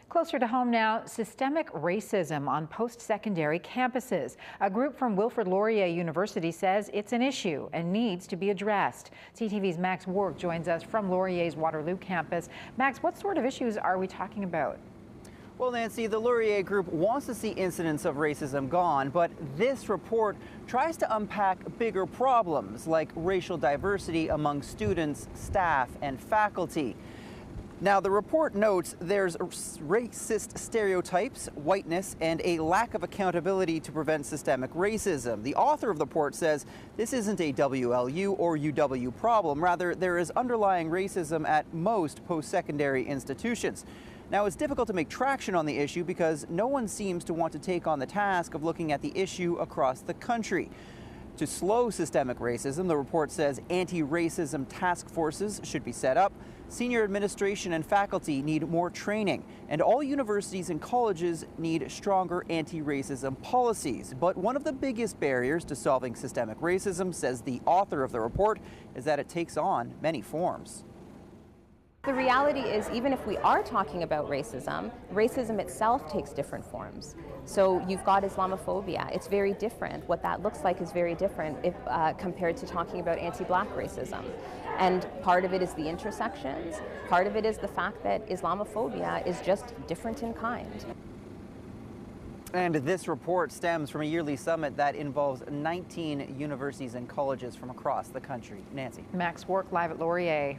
Closer to home now, systemic racism on post-secondary campuses. A group from Wilfrid Laurier University says it's an issue and needs to be addressed. CTV's Max Wark joins us from Laurier's Waterloo campus. Max, what sort of issues are we talking about? Well, Nancy, the Laurier Group wants to see incidents of racism gone, but this report tries to unpack bigger problems like racial diversity among students, staff, and faculty. Now, the report notes there's racist stereotypes, whiteness, and a lack of accountability to prevent systemic racism. The author of the report says this isn't a WLU or UW problem. Rather, there is underlying racism at most post-secondary institutions. Now, it's difficult to make traction on the issue because no one seems to want to take on the task of looking at the issue across the country. To slow systemic racism, the report says anti-racism task forces should be set up. Senior administration and faculty need more training, and all universities and colleges need stronger anti-racism policies. But one of the biggest barriers to solving systemic racism, says the author of the report, is that it takes on many forms. The reality is, even if we are talking about racism, racism itself takes different forms. So you've got Islamophobia. It's very different. What that looks like is very different if, compared to talking about anti-black racism. And part of it is the intersections. Part of it is the fact that Islamophobia is just different in kind. And this report stems from a yearly summit that involves 19 universities and colleges from across the country. Nancy. Max Wark live at Laurier.